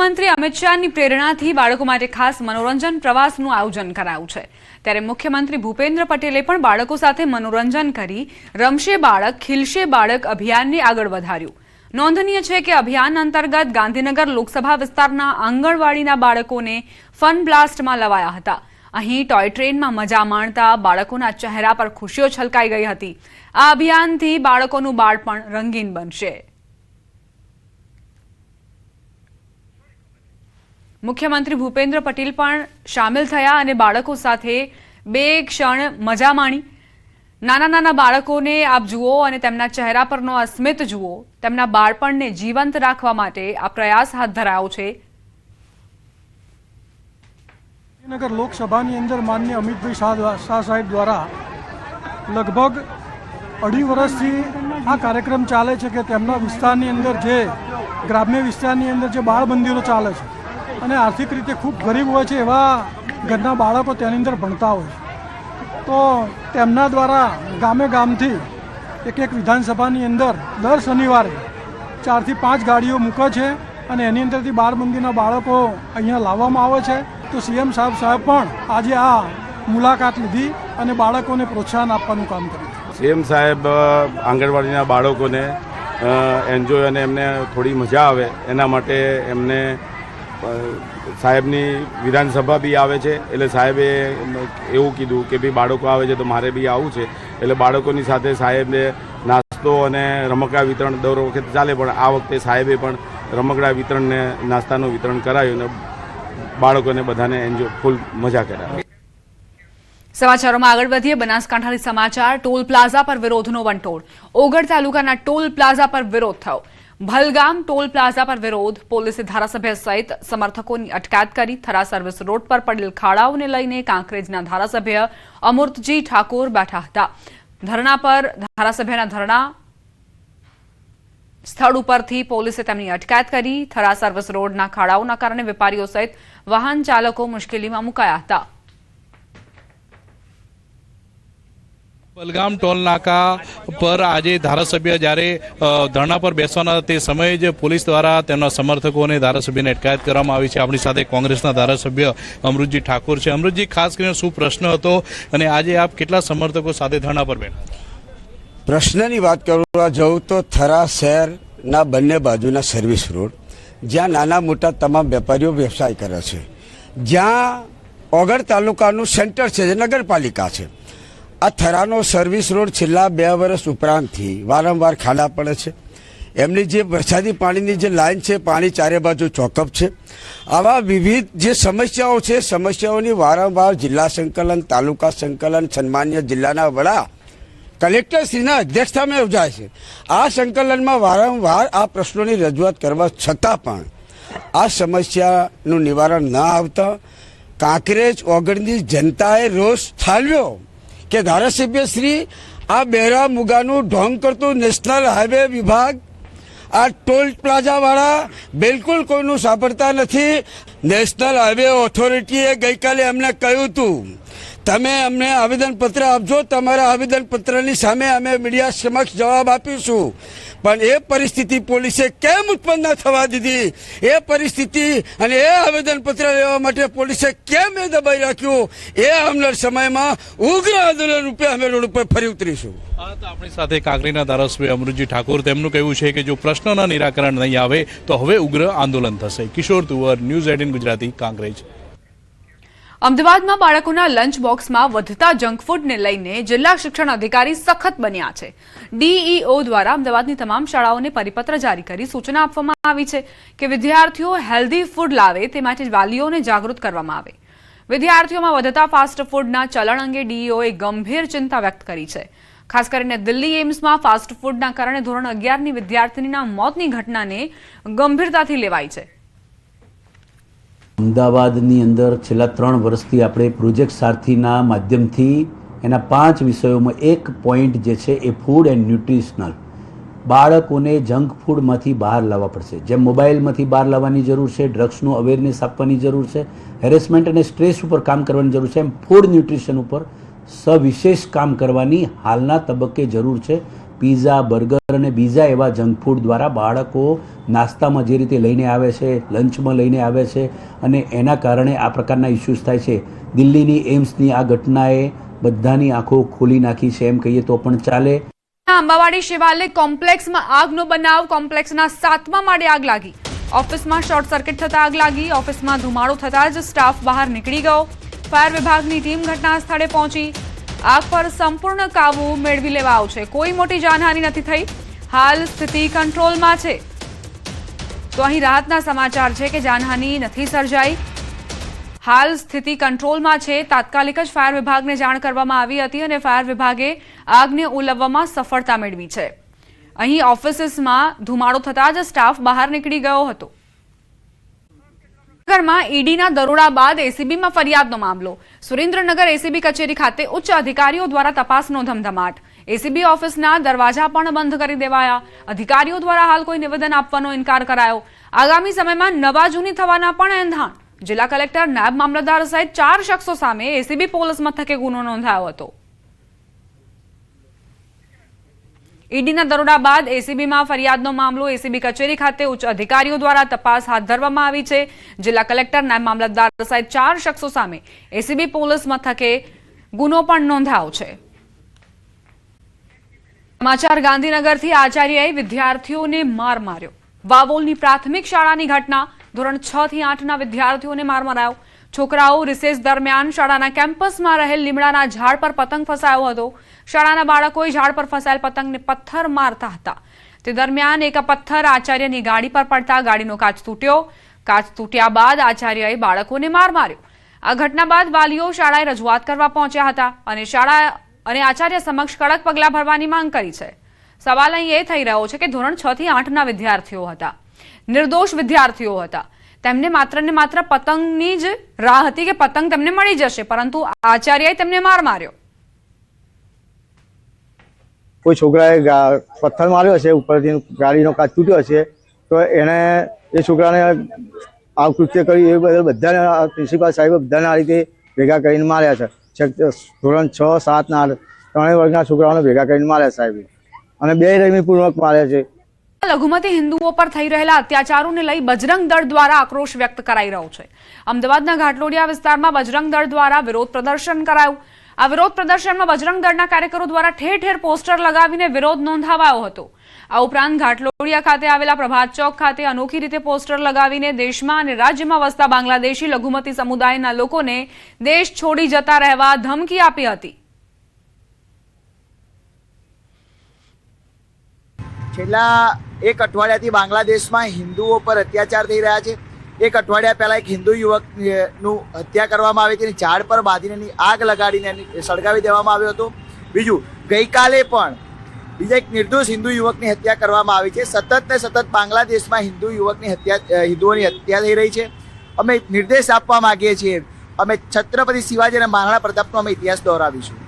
ગૃહમંત્રી અમિત શાહની પ્રેરણાથી બાળકો માટે ખાસ મનોરંજન પ્રવાસનું આયોજન કરાયું છે। ત્યારે મુખ્યમંત્રી ભૂપેન્દ્ર પટેલે પણ બાળકો સાથે મનોરંજન કરી રમશે બાળક ખીલશે બાળક અભિયાનને આગળ વધાર્યું। નોંધનીય છે કે અભિયાન અંતર્ગત ગાંધીનગર લોકસભા વિસ્તારના આંગણવાડીના બાળકોને ફન બ્લાસ્ટમાં લવાયા હતા। અહીં ટોય ટ્રેનમાં મજા માણતા બાળકોના ચહેરા પર ખુશીઓ છલકાઈ ગઈ હતી। આ અભિયાનથી બાળકોનું બાળપણ રંગીન બનશે। मुख्यमंत्री भूपेन्द्र पटेल पण शामिल थया अने बाळको साथे बे क्षण मजा माणी। नाना नाना बाळकोने आप जुओ अने तेमना चेहरा परनो आ स्मित जुओ। तेमना बाळपणने जीवंत राखवा माटे आ प्रयास हाथ धरायो छे। नगर लोकसभानी अंदर माननीय अमितभाई शाह साहेब द्वारा लगभग 2.5 वर्षथी आ कार्यक्रम चाले छे के तेमना विस्तारनी अंदर जे ग्राम्य विस्तारनी अंदर जे बाळ मंदिरो चाले छे અને આર્થિક રીતે ખૂબ ગરીબ હોય છે એવા ઘરના બાળકો તેની અંદર ભણતા હોય છે। તો તેમના દ્વારા ગામે ગામથી એક વિધાનસભાની અંદર દર શનિવારે 4 થી 5 ગાડીઓ મૂકે છે અને એની અંદરથી બાળ મંદિરના બાળકો અહીંયા લાવવામાં આવે છે। તો સીએમ સાહેબ પણ આજે આ મુલાકાત લીધી અને બાળકોને પ્રોત્સાહન આપવાનું કામ કર્યું। સીએમ સાહેબ આંગણવાડીના બાળકોને એન્જોય અને એમને થોડી મજા આવે એના માટે એમને સાહેબની વિધાનસભા બી આવે છે એટલે સાહેબે એવું કીધું કે ભાઈ બાળકો આવે છે તો મારે બી આવવું છે એટલે બાળકોની સાથે સાહેબને નાસ્તો અને રમકડા વિતરણ દર વખતે ચાલે પણ આ વખતે સાહેબે પણ રમકડા વિતરણ ને નાસ્તાનું વિતરણ કરાયું અને બાળકોને બધાને એન્જોય ફૂલ મજા કરાવી। સમાચારોમાં આગળ વધીએ। બનાસકાંઠાથી સમાચાર। ટોલ પ્લાઝા પર વિરોધનો વંટોળ। ઓગળ તાલુકાના ટોલ પ્લાઝા પર વિરોધ થયો। ભલગામ ટોલ પ્લાઝા પર વિરોધ। પોલીસે ધારાસભ્ય સહિત સમર્થકોની અટકાયત કરી। થરા સર્વિસ રોડ પર પડેલ ખાડાઓને લઈને કાંકરેજના ધારાસભ્ય અમૃતજી ઠાકોર બેઠા હતા। ધરણા પર ધારાસભ્યના ધરણા સ્થળ ઉપરથી પોલીસે તેમની અટકાયત કરી। થરા સર્વિસ રોડના ખાડાઓના કારણે વેપારીઓ સહિત વાહન ચાલકો મુશ્કેલીમાં મુકાયા હતા। બલગામ ટોલ નાકા પર આજે ધારાસભ્ય જ્યારે ધરણા પર બેસવાના તે સમયે જ પોલીસ દ્વારા તેમના સમર્થકોને ધારાસભ્યને અટકાયત કરવામાં આવી છે। આપણી સાથે કોંગ્રેસના ધારાસભ્ય અમૃતજી ઠાકોર છે। અમૃતજી, ખાસ કરીને શું પ્રશ્ન હતો અને આજે આપ કેટલા સમર્થકો સાથે ધરણા પર બેઠા? પ્રશ્નની વાત કરવા જાઉં તો થરા શહેરના બંને બાજુના સર્વિસ રોડ જ્યાં નાના મોટા તમામ વેપારીઓ વ્યવસાય કરે છે, જ્યાં ઓગળ તાલુકાનું સેન્ટર છે જે નગરપાલિકા છે, આ થરાનો સર્વિસ રોડ છેલ્લા 2 વર્ષ ઉપરાંતથી વારંવાર ખાડા પડે છે। એમની જે વરસાદી પાણીની જે લાઈન છે, પાણી ચારે બાજુ ચોકઅપ છે। આવા વિવિધ જે સમસ્યાઓ છે, સમસ્યાઓની વારંવાર જિલ્લા સંકલન, તાલુકા સંકલન, સન્માન્ય જિલ્લાના વડા કલેક્ટરશ્રીના અધ્યક્ષતામાં યોજાય છે। આ સંકલનમાં વારંવાર આ પ્રશ્નોની રજૂઆત કરવા છતાં પણ આ સમસ્યાનું નિવારણ ન આવતા કાંકરેજ ઓગળની જનતાએ રોષ ઠાલવ્યો કે ધારાસભ્ય શ્રી આ બેરા મુગાનું ઢોંગ કરતું નેશનલ હાઈવે વિભાગ, આ ટોલ પ્લાઝા વાળા બિલકુલ કોઈનું સાંભળતા નથી। નેશનલ હાઈવે ઓથોરિટીએ ગઈકાલે એમને કહ્યું હતું તમે અમને આવેદનપત્ર આપજો, તમારા આવેદનપત્રની સામે અમે મીડિયા સમક્ષ જવાબ આપીશું। પણ એ પરિસ્થિતિ પોલીસે કેમ ઉત્પન્ન થવા દીધી? એ પરિસ્થિતિ અને એ આવેદનપત્ર લેવા માટે પોલીસે કેમ એ દબાઈ રાખ્યું? એ આવનાર સમયમાં ઉગ્ર આંદોલન રૂપે અમે રોડ ઉપર ફરી ઉતરીશું। આપણી સાથે કાંકરેજના ધારાસભ્ય અમૃતજી ઠાકોર, તેમનું કહેવું છે કે જો પ્રશ્નોના નિરાકરણ નહીં આવે તો હવે ઉગ્ર આંદોલન થશે। કિશોર તુવર, ન્યૂઝ 18 ગુજરાતી, કાંકરેજ। અમદાવાદમાં બાળકોના લંચ બોક્સમાં વધતા જંક ફૂડને લઈને જિલ્લા શિક્ષણ અધિકારી સખત બન્યા છે। ડીઈઓ દ્વારા અમદાવાદની તમામ શાળાઓને પરિપત્ર જારી કરી સૂચના આપવામાં આવી છે કે વિદ્યાર્થીઓ હેલ્ધી ફૂડ લાવે તે માટે વાલીઓને જાગૃત કરવામાં આવે। વિદ્યાર્થીઓમાં વધતા ફાસ્ટ ફૂડના ચલણ અંગે ડીઈઓએ ગંભીર ચિંતા વ્યક્ત કરી છે। ખાસ કરીને દિલ્હી એમ્સમાં ફાસ્ટ ફૂડના કારણે ધોરણ 11ની વિદ્યાર્થીનીના મોતની ઘટનાને ગંભીરતાથી લેવાઈ છે। અમદાવાદની અંદર છેલ્લા 3 વર્ષથી આપણે પ્રોજેક્ટ સારથીના માધ્યમથી એના 5 વિષયોમાં એક પોઈન્ટ જે છે એ ફૂડ એન્ડ ન્યુટ્રિશનલ, બાળકોને જંક ફૂડમાંથી બહાર લાવવા પડશે। જેમ મોબાઈલમાંથી બહાર લાવવાની જરૂર છે, ડ્રગ્સનું અવેરનેસ આપવાની જરૂર છે, હેરેસમેન્ટ અને સ્ટ્રેસ ઉપર કામ કરવાની જરૂર છે, એમ ફૂડ ન્યુટ્રિશન ઉપર સવિશેષ કામ કરવાની હાલના તબક્કે જરૂર છે। પીઝા, બર્ગર અને બીજા એવા જંક ફૂડ દ્વારા બાળકો નાસ્તામાં જે રીતે લઈને આવે છે, લંચમાં લઈને આવે છે અને એના કારણે આ પ્રકારના ઇસ્યુઝ થાય છે. દિલ્હીની એમ્સની આ ઘટનાએ બધાની આંખો ખોલી નાખી છે એમ કહીએ તો પણ ચાલે. અંબાવાડી શિવાલય કોમ્પ્લેક્સમાં આગનો બનાવ. કોમ્પ્લેક્સના 7મા માળે આગ લાગી. ઓફિસમાં શોર્ટ સર્કિટ થતા આગ લાગી. ઓફિસમાં ધુમાડો થતાં જ સ્ટાફ બહાર નીકળી ગયો. ફાયર વિભાગની ટીમ ઘટના સ્થળે પહોંચી આગ પર સંપૂર્ણ કાબુ મેળવી લેવાયો છે. કોઈ મોટી જાનહાનિ નથી થઈ. હાલ સ્થિતિ કંટ્રોલમાં છે. તો અહીં રાહતના સમાચાર છે કે જાનહાનિ નથી સર્જાઈ. હાલ સ્થિતિ કંટ્રોલમાં છે. તાત્કાલિક જ ફાયર વિભાગને જાણ કરવામાં આવી હતી અને ફાયર વિભાગે આગને ઓલવવામાં સફળતા મેળવી છે. અહીં ઓફિસમાં ધુમાડો થતાં જ સ્ટાફ બહાર નીકળી ગયો હતો. સુરેન્દ્રનગરમાં ઈડીના દરોડા બાદ એસીબીમાં ફરિયાદનો મામલો. સુરેન્દ્રનગર એસીબી કચેરી ખાતે ઉચ્ચ અધિકારીઓ દ્વારા તપાસનો ધમધમાટ. એસીબી ઓફિસના દરવાજા પણ બંધ કરી દેવાયા. અધિકારીઓ દ્વારા હાલ કોઈ નિવેદન આપવાનો ઇનકાર કરાયો. આગામી સમયમાં નવા જૂની થવાના પણ એંધાણ. જિલ્લા કલેક્ટર, નાયબ મામલતદાર સહિત 4 શખ્સો સામે એસીબી પોલીસ મથકે ગુનો નોંધાયો હતો. ઈડીના દરોડા બાદ એસીબીમાં ફરિયાદનો મામલો. એસીબી કચેરી ખાતે ઉચ્ચ અધિકારીઓ દ્વારા તપાસ હાથ ધરવામાં આવી છે. જિલ્લા કલેક્ટર, નાયબ મામલતદાર સહિત 4 શખ્સો સામે એસીબી પોલીસ મથકે ગુનો પણ નોંધાયો છે. સમાચાર ગાંધીનગરથી. આચાર્યએ વિદ્યાર્થીઓને માર માર્યો. વાવોલની પ્રાથમિક શાળાની ઘટના. ધોરણ 6 થી 8ના વિદ્યાર્થીઓને માર મરાયો. છોકરાઓ રિસેસ દરમિયાન શાળાના કેમ્પસમાં રહેલ લીમડાના ઝાડ પર પતંગ ફસાયો હતો. શાળાના બાળકોએ ઝાડ પર ફસાયેલ પતંગને પથ્થર મારતા હતા. તે દરમિયાન એક પથ્થર આચાર્યની ગાડી પર પડતા ગાડીનો કાચ તૂટ્યો. કાચ તૂટ્યા બાદ આચાર્યએ બાળકોને માર માર્યો. આ ઘટના બાદ વાલીઓ શાળાએ રજૂઆત કરવા પહોંચ્યા હતા અને શાળા અને આચાર્ય સમક્ષ કડક પગલાં ભરવાની માંગ કરી છે. સવાલ અહીં એ થઈ રહ્યો છે કે ધોરણ 6 થી 8ના વિદ્યાર્થીઓ હતા. નિર્દોષ વિદ્યાર્થીઓ હતા. તેમને માત્ર ને માત્ર પતંગની જ રાહ હતી કે પતંગ તેમને મળી જશે, પરંતુ આચાર્યએ તેમને માર માર્યો. કોઈ છોકરાએ પથ્થર માર્યો હશે, ઉપરથી ગાડીનો કાચ તૂટ્યો હશે, તો એને એ છોકરાને આ કૃત્ય કર્યું એ બદલ બધાને પ્રિન્સિપાલ સાહેબે બધાને આ રીતે ભેગા કરીને માર્યા છે. ધોરણ 6, 7 ના 3 વર્ગના છોકરાઓને ભેગા કરીને માર્યા સાહેબે અને બેરહેમીપૂર્વક માર્યા છે. લઘુમતી હિન્દુઓ પર થઈ રહેલા અત્યાચારોને લઈ બજરંગ દળ દ્વારા આક્રોશ વ્યક્ત કરાઈ રહ્યો છે. અમદાવાદના ઘાટલોડિયા વિસ્તારમાં બજરંગ દળ દ્વારા વિરોધ પ્રદર્શન કરાયું. આ વિરોધ પ્રદર્શનમાં બજરંગ દળના કાર્યકરો દ્વારા ઠેર ઠેર પોસ્ટર લગાવીને વિરોધ નોંધાવાયો હતો. આ ઉપરાંત ઘાટલોડિયા ખાતે આવેલા પ્રભાત ચોક ખાતે અનોખી રીતે પોસ્ટર લગાવીને દેશમાં અને રાજ્યમાં વસતા બાંગ્લાદેશી લઘુમતી સમુદાયના લોકોને દેશ છોડી જતા રહેવા ધમકી આપી હતી. છેલ્લા એક અઠવાડિયાથી બાંગ્લાદેશમાં હિન્દુઓ પર અત્યાચાર થઈ રહ્યા છે. એક અઠવાડિયા પહેલા એક હિન્દુ યુવકનું હત્યા કરવામાં આવી હતી. ઝાડ પર બાંધીને આગ લગાડીને સળગાવી દેવામાં આવ્યો હતો. બીજું, ગઈકાલે પણ બીજા એક નિર્દોષ હિન્દુ યુવકની હત્યા કરવામાં આવી છે. સતત ને સતત બાંગ્લાદેશમાં હિન્દુઓની હત્યા થઈ રહી છે. અમે નિર્દેશ આપવા માંગીએ છીએ. અમે છત્રપતિ શિવાજી અને મહારાણા પ્રતાપનો અમે ઇતિહાસ દોહરાવીશું.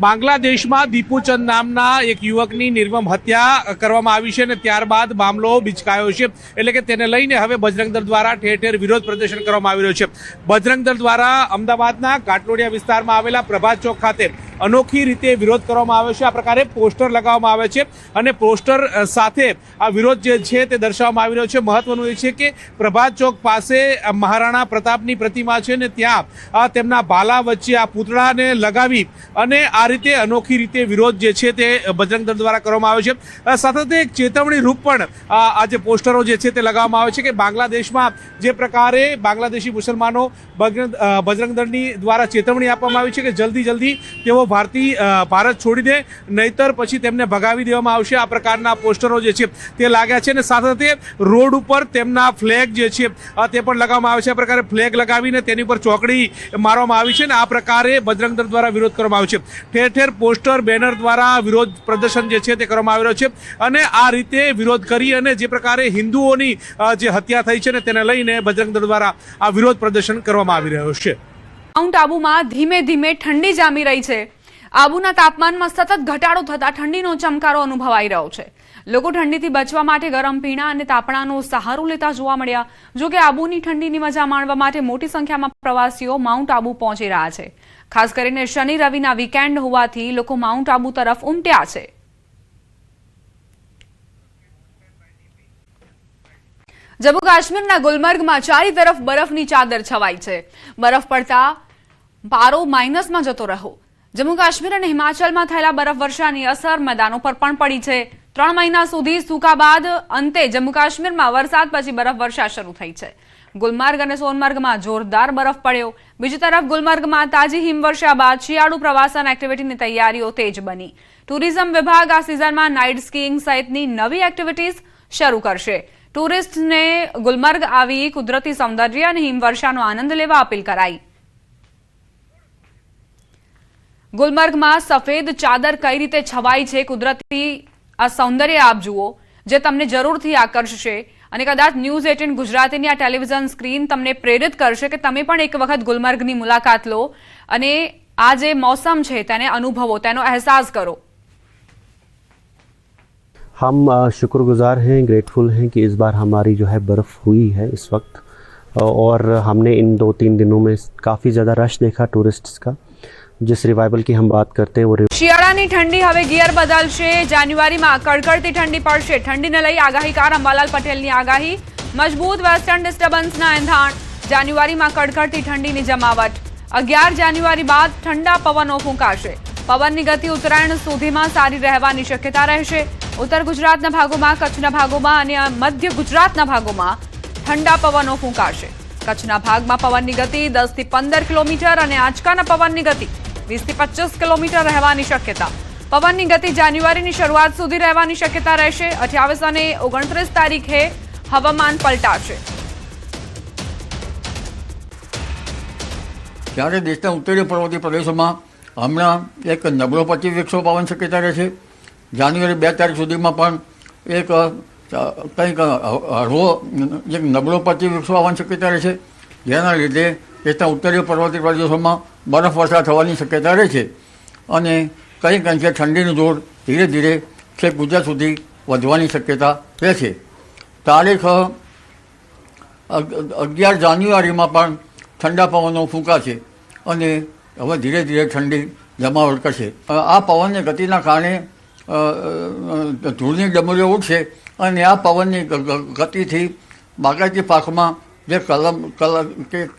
બાંગ્લાદેશમાં દીપુચંદ નામના એક યુવકની નિર્મમ હત્યા કરવામાં આવી છે અને ત્યારબાદ મામલો બિચકાયો છે. એટલે કે તેને લઈને હવે બજરંગ દળ દ્વારા ઠેર ઠેર વિરોધ પ્રદર્શન કરવામાં આવી રહ્યો છે. બજરંગ દળ દ્વારા અમદાવાદના ઘાટલોડિયા વિસ્તારમાં આવેલા પ્રભાત ચોક ખાતે અનોખી રીતે વિરોધ કરવામાં આવ્યો છે. આ પ્રકારે પોસ્ટર લગાવવામાં આવે છે અને પોસ્ટર સાથે આ વિરોધ જે છે તે દર્શાવવામાં આવી રહ્યો છે. મહત્વનું એ છે કે પ્રભાત ચોક પાસે મહારાણા પ્રતાપની પ્રતિમા છે ને ત્યાં તેમના ભાલા વચ્ચે આ પૂતળાને લગાવી અને આ રીતે અનોખી રીતે વિરોધ જે છે તે બજરંગ દળ દ્વારા કરવામાં આવ્યો છે. સાથે એક ચેતવણી રૂપ પણ આ જે પોસ્ટરો જે છે તે લગાવવામાં આવે છે કે બાંગ્લાદેશમાં જે પ્રકારે બાંગ્લાદેશી મુસલમાનો બજરંગ દળની દ્વારા ચેતવણી આપવામાં આવી છે કે જલ્દી તેઓ ભારત છોડીને નહીતર પછી તેમને ભગાવી દેવામાં આવશે. આ પ્રકારના પોસ્ટરો જે છે તે લાગ્યા છે અને સાથે રોડ ઉપર તેમના ફ્લેગ જે છે તે પણ લગાવવામાં આવે છે. આ પ્રકારે ફ્લેગ લગાવીને તેની પર ચોકડી મારવામાં આવી છે અને આ પ્રકારે બજરંગ દળ દ્વારા વિરોધ કરવામાં આવ્યો છે. ઠેર ઠેર પોસ્ટર, બેનર દ્વારા વિરોધ પ્રદર્શન જે છે તે કરવામાં આવી રહ્યો છે અને આ રીતે વિરોધ કરી અને જે પ્રકારે હિન્દુઓની જે હત્યા થઈ છે ને તેને લઈને બજરંગ દળ દ્વારા આ વિરોધ પ્રદર્શન કરવામાં આવી રહ્યો છે. માઉન્ટ આબુમાં ધીમે ધીમે ઠંડી જામી રહી છે. આબુના તાપમાનમાં સતત ઘટાડો થતા ઠંડીનો ચમકારો અનુભવાઈ રહ્યો છે. લોકો ઠંડીથી બચવા માટે ગરમ પીણા અને તાપણાનો સહારો લેતા જોવા મળ્યા. જો કે આબુની ઠંડીની મજા માણવા માટે મોટી સંખ્યામાં પ્રવાસીઓ માઉન્ટ આબુ પહોંચી રહ્યા છે. ખાસ કરીને શનિ રવિના વીકેન્ડ હોવાથી લોકો માઉન્ટ આબુ તરફ ઉમટ્યા છે. જમ્મુ કાશ્મીરના ગુલમર્ગમાં ચારે તરફ બરફની ચાદર છવાઈ છે. બરફ પડતા પારો માઇનસમાં જતો રહ્યો. જમ્મુ કાશ્મીર અને હિમાચલમાં થયેલા બરફવર્ષાની અસર મેદાનો પર પણ પડી છે. 3 મહિના સુધી સૂકા બાદ અંતે જમ્મુ કાશ્મીરમાં વરસાદ પછી બરફવર્ષા શરૂ થઈ છે. ગુલમર્ગ અને સોનમર્ગમાં જોરદાર બરફ પડ્યો. બીજી તરફ ગુલમર્ગમાં તાજી હિમવર્ષા બાદ શિયાળુ પ્રવાસન એક્ટિવિટીની તૈયારીઓ તેજ બની. ટુરિઝમ વિભાગ આ સિઝનમાં નાઇટ સ્કીઇંગ સહિતની નવી એક્ટિવિટીઝ શરૂ કરશે. ટુરિસ્ટને ગુલમર્ગ આવી કુદરતી સૌંદર્ય અને હિમવર્ષાનો આનંદ લેવા અપીલ કરાઈ. ગુલમર્ગમાં સફેદ ચાદર કઈ રીતે છવાઈ છે, કુદરતી આ સૌંદર્ય આપ જુઓ, જે તમને જરૂરથી આકર્ષશે અને કદાચ ન્યૂઝ 18 ગુજરાતીની આ ટેલિવિઝન સ્ક્રીન તમને પ્રેરિત કરશે કે તમે પણ એક વખત ગુલમર્ગની મુલાકાત લો અને આ જે મોસમ છે તેને અનુભવો, તેનો અહેસાસ કરો. हम शुक्रगुजार हैं, ग्रेटफुल हैं कि इस बार हमारी जो है बर्फ़ हुई है इस वक्त, और हमने इन 2-3 दिनों में काफ़ी ज़्यादा रश देखा टूरिस्ट्स का. जिस रिवाइवल की हम बात करते हैं वो શિયાળાની ઠંડી હવે ગિયર બદલશે. જાન્યુઆરીમાં કડકડતી ઠંડી પડશે. ઠંડીને લઈ આગાહીકાર અંબાલાલ પટેલની આગાહી. મજબૂત વેસ્ટર્ન ડિસ્ટર્બન્સના એંધાણ. જાન્યુઆરીમાં કડકડતી ઠંડીની જમાવટ. 11 જાન્યુઆરી બાદ ઠંડા પવનો ફૂંકાશે. પવનની ગતિ ઉત્તરાયણ સુધીમાં સારી રહેવાની શક્યતા રહેશે. ઉત્તર ગુજરાતના ભાગોમાં, કચ્છના ભાગોમાં અને મધ્ય ગુજરાતના ભાગોમાં ઠંડા પવનો ફૂંકાશે. કચ્છના ભાગમાં પવનની ગતિ 10 થી 15 કિલોમીટર અને આંચકાના પવનની ગતિ 20 થી 25 કિલોમીટર રહેવાની શક્યતા. પવનની ગતિ જાન્યુઆરીની શરૂઆત સુધી રહેવાની શક્યતા રહેશે. 28 અને 29 તારીખે હવામાન પલટાશે. જ્યારે દેશના ઉત્તરીય પર્વતીય પ્રદેશોમાં હમણાં એક નબળો પશ્ચિમ વિક્ષોભ આવવાની શક્યતા રહે છે. જાન્યુઆરી 2 તારીખ સુધીમાં પણ એક કંઈક હળવો એક નબળો પશ્ચિમ વિક્ષોભ આવવાની શક્યતા રહે છે, જેના લીધે દેશના ઉત્તરીય પર્વતીય પ્રદેશોમાં બરફવર્ષા થવાની શક્યતા રહે છે અને કંઈક અંશે ઠંડીનું જોર ધીરે ધીરે છેક ગુજરાત સુધી વધવાની શક્યતા રહે છે. તારીખ 11 જાન્યુઆરીમાં પણ ઠંડા પવનો ફૂંકાશે અને હવે ધીરે ધીરે ઠંડી જમાવટ કરશે. આ પવનની ગતિના કારણે ધૂળની ડમરીઓ ઉઠશે અને આ પવનની ગતિથી બાગાયતી પાકમાં જે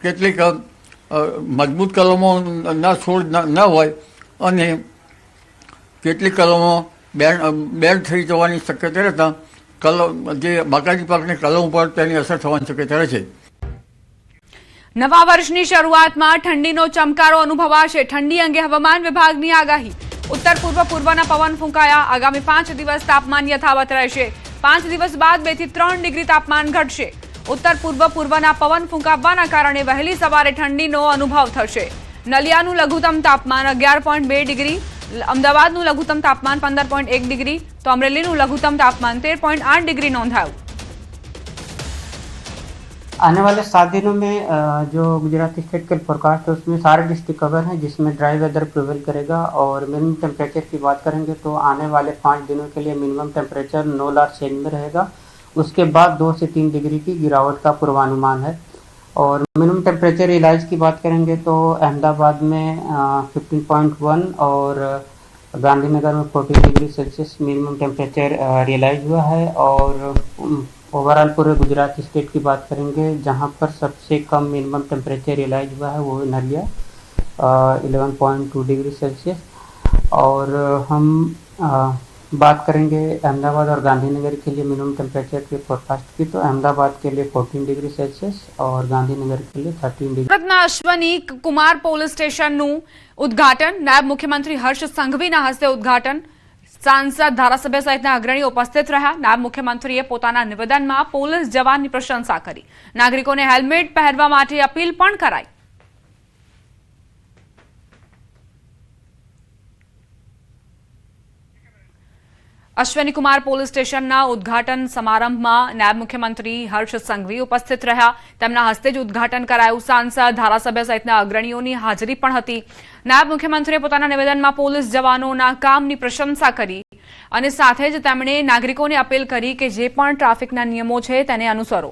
કેટલીક મજબૂત કલમોના છોડ ન હોય અને કેટલીક કલમો બેન્ડ થઈ જવાની શક્યતા રહેતા જે બાગાયતી પાકની કલમ ઉપર તેની અસર થવાની શક્યતા રહે છે. નવા વર્ષની શરૂઆતમાં ઠંડીનો ચમકારો અનુભવાશે. ઠંડી અંગે હવામાન વિભાગની આગાહી. ઉત્તર પૂર્વ પૂર્વના પવન ફૂંકાયા. આગામી 5 દિવસ તાપમાન યથાવત રહેશે. 5 દિવસ બાદ 2 થી 3 ડિગ્રી તાપમાન ઘટશે. ઉત્તર પૂર્વ પૂર્વના પવન ફૂંકાવવાના કારણે વહેલી સવારે ઠંડીનો અનુભવ થશે. નલિયાનું લઘુત્તમ તાપમાન 11.2 ડિગ્રી, અમદાવાદનું લઘુત્તમ તાપમાન 15.1 ડિગ્રી તો અમરેલીનું લઘુત્તમ તાપમાન 13.8 डिग्री नोंधाયું. आने वाले 7 दिनों में जो गुजरात स्टेट के फोरकास्ट है उसमें सारे डिस्ट्रिक्ट कवर हैं, जिसमें ड्राई वेदर प्रिवेल करेगा. और मिनिमम टेम्परेचर की बात करेंगे तो आने वाले 5 दिनों के लिए मिनिमम टेम्परेचर 9 लाख चेंज में रहेगा. उसके बाद 2 से 3 डिग्री की गिरावट का पूर्वानुमान है. और मिनिमम टेम्परेचर रियलाइज की बात करेंगे तो अहमदाबाद में 15.1 और गांधीनगर में 14 degree Celsius minimum temperature realise हुआ है. और ओवरऑल पूरे गुजरात स्टेट की बात करेंगे जहां पर सबसे कम मिनिमम टेम्परेचर रियलाइज हुआ है वो नलिया 11.2 डिग्री सेल्सियस. और हम बात करेंगे अहमदाबाद और गांधीनगर के लिए मिनिमम टेम्परेचर के फोरकास्ट की, तो अहमदाबाद के लिए 14 डिग्री सेल्सियस और गांधीनगर के लिए 13 डिग्री. સુરતના અશ્વની કુમાર પોલીસ સ્ટેશનનું ઉદ્ઘાટન. નાયબ મુખ્યમંત્રી હર્ષ સંઘવીના હસ્તે ઉદ્ઘાટન. सांसद धारासभ्य सहितना अग्रणी उपस्थित रहा. नायब मुख्यमंत्रीए पोताना निवेदનમાં પોલીસ જવાનની પ્રશંસા કરી. નાગરિકોને હેલ્મેટ પહેરવા માટે અપીલ પણ કરાઈ. અશ્વની કુમાર પોલીસ સ્ટેશનના ઉદ્ઘાટન સમારંભમાં નાયબ મુખ્યમંત્રી હર્ષ સંઘવી ઉપસ્થિત રહ્યા. તેમના હસ્તે જ ઉદ્ઘાટન કરાયું. સાંસદ ધારાસભ્ય સહિતના અગ્રણીઓની હાજરી પણ હતી. નાયબ મુખ્યમંત્રીએ પોતાના નિવેદનમાં પોલીસ જવાનોના કામની પ્રશંસા કરી અને સાથે જ તેમણે નાગરિકોને અપીલ કરી કે જે પણ ટ્રાફિકના નિયમો છે તેને અનુસરો.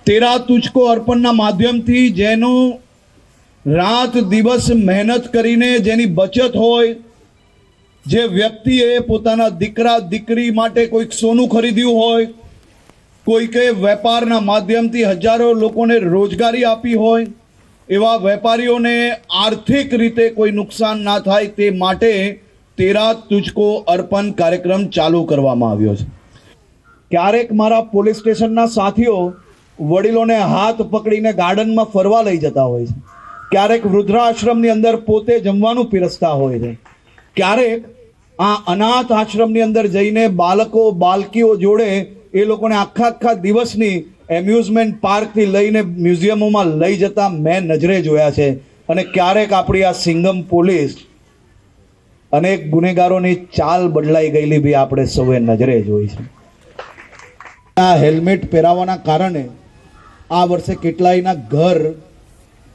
તેરા તુજકો અર્પણના માધ્યમથી જેનું રાત દિવસ મહેનત કરીને જેની બચત હોય જે વ્યક્તિએ પોતાના દીકરા દીકરી માટે કોઈક સોનું ખરીદ્યું હોય, કોઈકે વેપારના માધ્યમથી હજારો લોકોને રોજગારી આપી હોય, એવા વેપારીઓને આર્થિક રીતે કોઈ નુકસાન ના થાય તે માટે તેરા તુજકો અર્પણ કાર્યક્રમ ચાલુ કરવામાં આવ્યો છે. ક્યારેક મારા પોલીસ સ્ટેશનના સાથીઓ વડીલોને હાથ પકડીને ગાર્ડનમાં ફરવા લઈ જતા હોય છે, ક્યારેક વૃદ્ધાશ્રમની અંદર પોતે જમવાનું પીરસતા હોય છે, ક્યારેક આ અનાથ આશ્રમની અંદર જઈને બાળકો બાળકીઓ જોડે એ લોકોને આખા દિવસની એમ્યુઝમેન્ટ પાર્કથી લઈને મ્યુઝિયમોમાં લઈ જતા મેં નજરે જોયા છે. અને ક્યારેક આપણી આ સિંઘમ પોલીસ અનેક ગુનેગારોની ચાલ બદલાઈ ગયેલી બી આપણે સૌએ નજરે જોઈ છે. આ હેલ્મેટ પહેરાવાના કારણે આ વર્ષે કેટલાયના ઘર,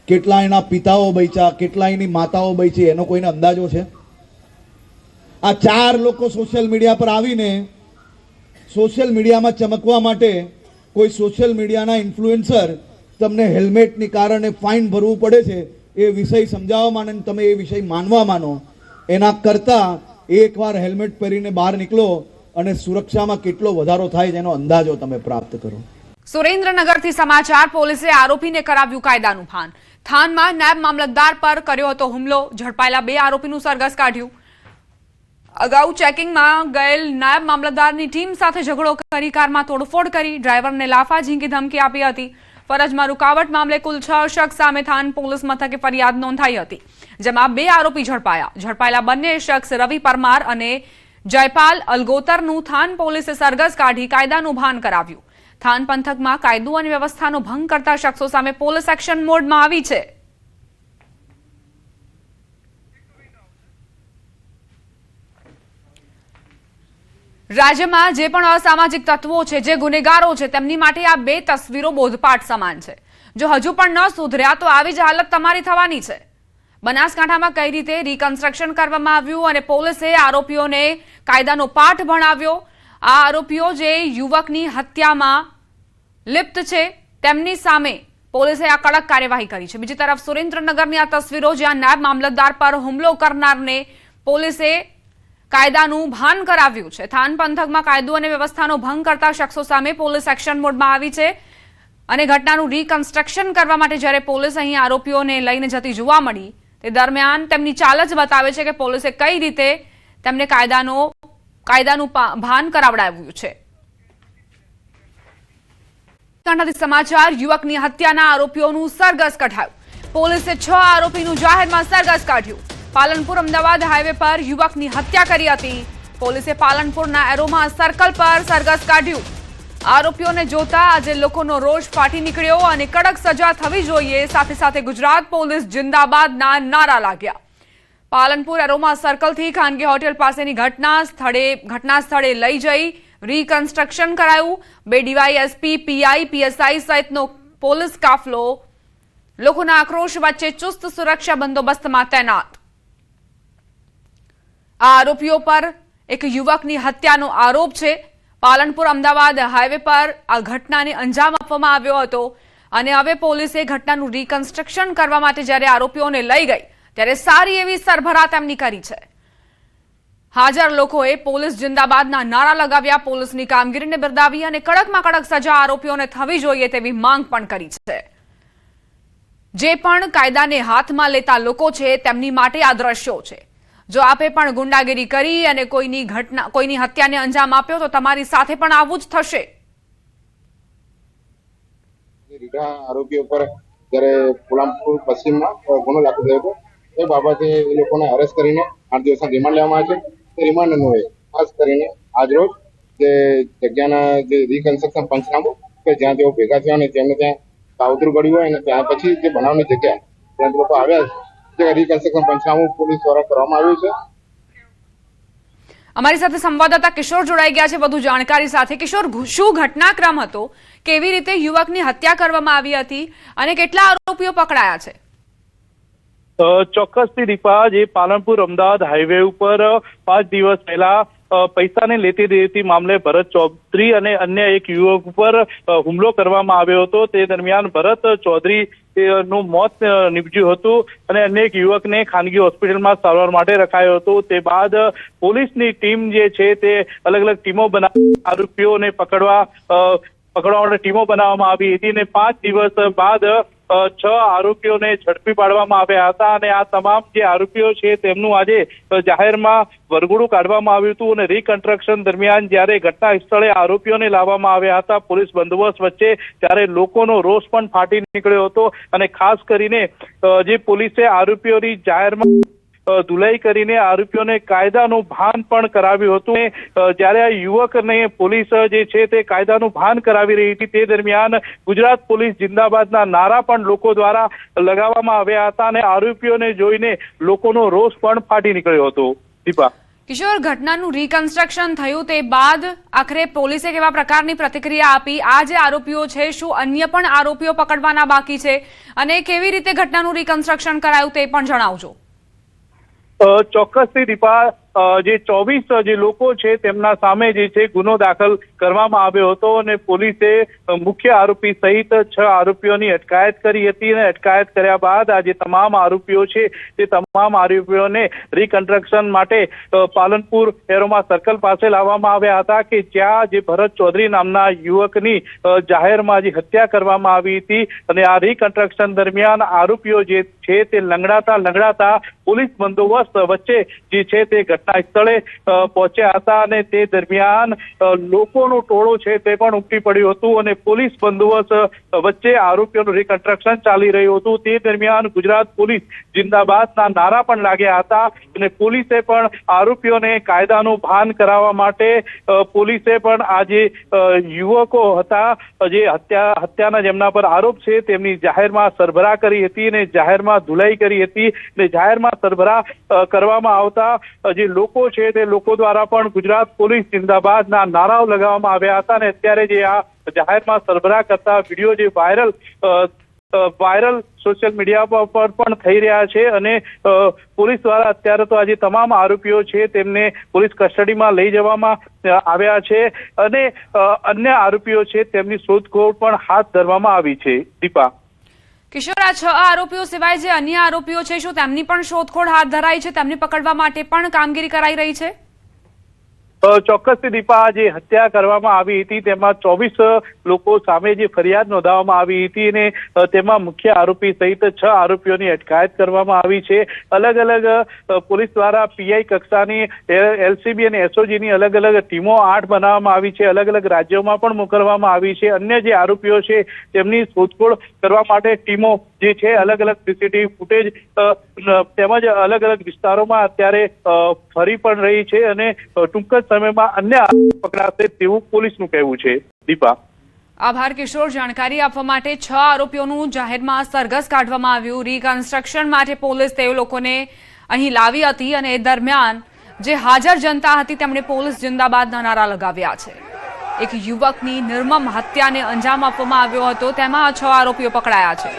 કેટલાયના પિતાઓ બચ્યા, કેટલાયની માતાઓ બચી, એનો કોઈને અંદાજો છે? આ 4 લોકો સોશિયલ મીડિયા પર આવીને સોશિયલ મીડિયામાં ચમકવા માટે કોઈ સોશિયલ મીડિયાના ઇન્ફ્લુએન્સર તમને હેલ્મેટની કારણે ફાઇન ભરવું પડે છે એ વિષય સમજાવવા માંડે ને તમે એ વિષય માનવા માનો, એના કરતાં એકવાર હેલ્મેટ પહેરીને બહાર નીકળો અને સુરક્ષામાં કેટલો વધારો થાય છે એનો અંદાજો તમે પ્રાપ્ત કરો. સુરેન્દ્રનગરથી સમાચાર. પોલીસે આરોપીને કરાવ્યું કાયદાનું ભાન. થાનમાં નાયબ મામલતદાર પર કર્યો હતો હુમલો. ઝડપાયેલા 2 આરોપીનું સરઘસ કાઢ્યું. અગાઉ ચેકિંગમાં ગયેલ નાયબ મામલતદારની ટીમ સાથે ઝઘડો કરી કારમાં તોડફોડ કરી ડ્રાઈવરને લાફા ઝીંકી ધમકી આપી હતી. ફરજમાં રૂકાવટ મામલે કુલ 6 શખ્સ સામે થાન પોલીસ મથકે ફરિયાદ નોંધાઈ હતી, જેમાં 2 આરોપી ઝડપાયા. ઝડપાયેલા બંને શખ્સ રવિ પરમાર અને જયપાલ અલગોતરનું થાન પોલીસે સરઘસ કાઢી કાયદાનું ભાન કરાવ્યું. થાન પંથકમાં કાયદો અને વ્યવસ્થાનો ભંગ કરતા શખ્સો સામે પોલીસ એક્શન મોડમાં આવી છે. રાજ્યમાં જે પણ અસામાજિક તત્વો છે, જે ગુનેગારો છે, તેમની માટે આ 2 તસવીરો બોધપાઠ સમાન છે. જો હજુ પણ ન સુધર્યા તો આવી જ હાલત તમારી થવાની છે. બનાસકાંઠામાં કઈ રીતે રિકન્સ્ટ્રક્શન કરવામાં આવ્યું અને પોલીસે આરોપીઓને કાયદાનો પાઠ ભણાવ્યો. આ આરોપીઓ જે યુવકની હત્યામાં લિપ્ત છે તેમની સામે પોલીસે આ કડક કાર્યવાહી કરી છે. બીજી તરફ સુરેન્દ્રનગરની આ તસવીરો, જ્યાં નાયબ મામલતદાર પર હુમલો કરનારને પોલીસે કાયદાનું ભાન કરાવ્યું છે. થાન પંથકમાં કાયદો અને વ્યવસ્થાનો ભંગ કરતા શખ્સો સામે પોલીસ એક્શન મોડમાં આવી છે અને ઘટનાનું રિકન્સ્ટ્રક્શન કરવા માટે જ્યારે પોલીસ અહીં આરોપીઓને લઈને જતી જોવા મળી તે દરમિયાન તેમની ચાલ જ બતાવે છે કે પોલીસે કઈ રીતે તેમને કાયદાનું ભાન કરાવડાવ્યું છે. સમાચાર. યુવકની હત્યાના આરોપીઓનું સરઘસ કઢાયું. પોલીસે 6 આરોપીનું જાહેરમાં સરઘસ કાઢ્યું. પાલનપુર અમદાવાદ હાઈવે પર યુવકની હત્યા કરી હતી. પોલીસે પાલનપુરના એરોમા સર્કલ પર સરઘસ કાઢ્યું. આરોપીઓને જોતા આજે લોકોનો રોષ ફાટી નીકળ્યો અને કડક સજા થવી જોઈએ, સાથે સાથે ગુજરાત પોલીસ જિંદાબાદના નારા લાગ્યા. પાલનપુર એરોમા સર્કલથી ખાનગી હોટેલ પાસેની ઘટના સ્થળે લઈ જઈ રિકન્સ્ટ્રક્શન કરાયું. 2 ડીવાયએસપી, પીઆઈ, પીએસઆઈ સહિતનો પોલીસ કાફલો લોકોના આક્રોશ વચ્ચે ચુસ્ત સુરક્ષા બંદોબસ્તમાં તૈનાત. આ આરોપીઓ પર એક યુવકની હત્યાનો આરોપ છે. પાલનપુર અમદાવાદ હાઈવે પર આ ઘટનાને અંજામ આપવામાં આવ્યો હતો અને હવે પોલીસે ઘટનાનું રિકન્સ્ટ્રક્શન કરવા માટે જ્યારે આરોપીઓને લઈ ગઈ ત્યારે સારી એવી સરભરા તેમની કરી છે. હાજર લોકોએ પોલીસ જિંદાબાદના નારા લગાવ્યા, પોલીસની કામગીરીને બિરદાવી અને કડકમાં કડક સજા આરોપીઓને થવી જોઈએ તેવી માંગ પણ કરી છે. જે પણ કાયદાને હાથમાં લેતા લોકો છે તેમની માટે આ દ્રશ્યો છે. જો આપે પણ ગુંડાગીરી કરી અને કોઈની હત્યાને અંજામ આપ્યો તો તમારી સાથે પણ આવું જ થશે. આરોપીઓ પર જ્યારે પાલનપુર પશ્ચિમમાં ગુનો દાખલ થયો હતો એ બાબતે એ લોકોને અરેસ્ટ કરીને 8 દિવસના રિમાન્ડ લેવામાં આવે છે. તે રિમાન્ડ અન્વયે ખાસ કરીને આજરોજ જે જગ્યાના જે રિકન્સ્ટ્રક્શન પંચનામું કે જ્યાં તેઓ ભેગા થયા અને તેમને ત્યાં કાવતરું પડ્યું હોય અને ત્યાં પછી જે બનાવની જગ્યા ત્યાં લોકો આવ્યા છે રિકન્સ્ટ્રક્શન પંચનામું પોલીસ દ્વારા કરવામાં આવ્યું છે. અમારી સાથે સંવાદદાતા કિશોર જોડાઈ ગયા છે વધુ જાણકારી સાથે. કિશોર, શું ઘટનાક્રમ હતો, કેવી રીતે યુવકની હત્યા કરવામાં આવી હતી અને કેટલા આરોપીઓ પકડાયા છે? ચોક્કસથી દીપા, જે પાલનપુર અમદાવાદ હાઈવે ઉપર 5 દિવસ પહેલા પૈસાને લેતી દેતી મામલે ભરત ચૌધરી અને અન્ય એક યુવક ઉપર હુમલો કરવામાં આવ્યો હતો. તે દરમિયાન ભરત ચૌધરી નું મોત નીપજ્યું હતું અને અન્ય એક યુવકને ખાનગી હોસ્પિટલમાં સારવાર માટે રખાયો હતો. તે બાદ પોલીસની ટીમ જે છે તે અલગ અલગ ટીમો બનાવી આરોપીઓને પકડવા માટે ટીમો બનાવવામાં આવી હતી અને 5 દિવસ બાદ 6 આરોપીઓને ઝડપી પાડવામાં આવ્યા હતા અને આ તમામ જે આરોપીઓ છે તેમનું આજે જાહેરમાં વરઘોડું કાઢવામાં આવ્યું હતું અને રીકન્સ્ટ્રક્શન દરમિયાન જ્યારે ઘટના સ્થળે આરોપીઓને લાવવામાં આવ્યા હતા પોલીસ બંદોબસ્ત વચ્ચે, ત્યારે લોકોનો રોષ પણ ફાટી નીકળ્યો હતો અને ખાસ કરીને જે પોલીસે આરોપીઓની જાહેરમાં ધુલાઈ કરીને આરોપીઓને કાયદાનું ભાન પણ કરાવ્યું હતું. જ્યારે આ યુવકને પોલીસ જે છે તે કાયદાનું ભાન કરાવી રહી હતી તે દરમિયાન ગુજરાત પોલીસ જિંદાબાદના નારા પણ લોકો દ્વારા લગાવવામાં આવ્યા હતા અને આરોપીઓને જોઈને લોકોનો રોષ પણ ફાટી નીકળ્યો હતો. દીપા. કિશોર, ઘટનાનું રીકન્સ્ટ્રક્શન થયું તે બાદ આખરે પોલીસે કેવા પ્રકારની પ્રતિક્રિયા આપી? આ જે આરોપીઓ છે શું અન્ય પણ આરોપીઓ પકડવાના બાકી છે અને કેવી રીતે ઘટનાનું રીકન્સ્ટ્રક્શન કરાયું તે પણ જણાવજો. ચોક્કસથી દીપા, જે 24 જે લોકો છે તેમના સામે જે છે ગુનો દાખલ કરવામાં આવ્યો હતો અને પોલીસે મુખ્ય આરોપી સહિત 6 આરોપીઓની અટકાયત કરી હતી અને અટકાયત કર્યા બાદ આ જે તમામ આરોપીઓ છે તે તમામ આરોપીઓને રીકન્સ્ટ્રક્શન માટે પાલનપુર એરોમા સર્કલ પાસે લાવવામાં આવ્યા હતા કે જ્યાં જે ભરત ચૌધરી નામના યુવકની જાહેરમાં જે હત્યા કરવામાં આવી હતી અને આ રીકન્સ્ટ્રક્શન દરમિયાન આરોપીઓ જે છે તે લંગડાતા પોલીસ બંદોબસ્ત વચ્ચે જે છે તે ઘટના સ્થળે પહોંચ્યા હતા અને તે દરમિયાન લોકોનો ટોળો છે તે પણ ઉમટી પડ્યું હતું અને પોલીસ બંદોબસ્ત વચ્ચે આરોપીઓનું રીકન્સ્ટ્રક્શન ચાલી રહ્યું હતું. તે દરમિયાન ગુજરાત પોલીસ જિંદાબાદના નારા પણ લાગ્યા હતા અને પોલીસે પણ આરોપીઓને કાયદાનું ભાન કરાવવા માટે પોલીસે પણ આ જે યુવકો હતા જે હત્યાના જેમના પર આરોપ છે તેમની જાહેરમાં સરભરા કરી હતી અને જાહેરમાં ધુલાઈ કરી હતી અને જાહેરમાં સરભરા કરવામાં આવતા જે લોકો છે તે લોકો દ્વારા પણ ગુજરાત પોલીસ જિંદાબાદના નારાઓ લગાવવામાં આવ્યા હતા અને અત્યારે જે આ જાહેરમાં સરભરા કરતા વિડીયો જે વાયરલ સોશિયલ મીડિયા પર પણ થઈ રહ્યા છે અને પોલીસ દ્વારા અત્યારે તો આજે તમામ આરોપીઓ છે તેમને પોલીસ કસ્ટડીમાં લઈ જવામાં આવ્યા છે અને અન્ય આરોપીઓ છે તેમની શોધખોળ પણ હાથ ધરવામાં આવી છે. દીપા. કિશોર, આ 6 આરોપીઓ સિવાય જે અન્ય આરોપીઓ છે શું તેમની પણ શોધખોળ હાથ ધરાઈ છે? તેમને પકડવા માટે પણ કામગીરી કરાઈ રહી છે? ચોક્કસથી દીપા, જે હત્યા કરવામાં આવી હતી તેમાં 24 લોકો સામે જે ફરિયાદ નોંધાવવામાં આવી હતી અને તેમાં મુખ્ય આરોપી સહિત 6 આરોપીઓની અટકાયત કરવામાં આવી છે. અલગ અલગ પોલીસ દ્વારા પીઆઈ કક્ષાની એલસીબી અને એસઓજીની અલગ અલગ ટીમો 8 બનાવવામાં આવી છે. અલગ અલગ રાજ્યોમાં પણ મોકલવામાં આવી છે. અન્ય જે આરોપીઓ છે તેમની શોધખોળ કરવા માટે ટીમો જે છે અલગ અલગ સીસીટીવી ફૂટેજ તેમજ અલગ અલગ વિસ્તારોમાં અત્યારે ફરી પણ રહી છે અને ટૂંક જ સમયમાં અન્ય પકડાશે તેવું પોલીસનું કહેવું છે. દીપા. આભાર કિશોર, જાણકારી આપવા માટે. 6 આરોપીઓનું જાહેરમાં સરઘસ કાઢવામાં આવ્યું. રીકન્સ્ટ્રક્શન માટે પોલીસ તે લોકોને અહીં લાવી હતી અને એ દરમિયાન જે હાજર જનતા હતી તેમણે પોલીસ જિંદાબાદના નારા લગાવ્યા છે. એક યુવકની નિર્મમ હત્યાને અંજામ આપવામાં આવ્યો હતો, તેમાં 6 આરોપીઓ પકડાયા છે.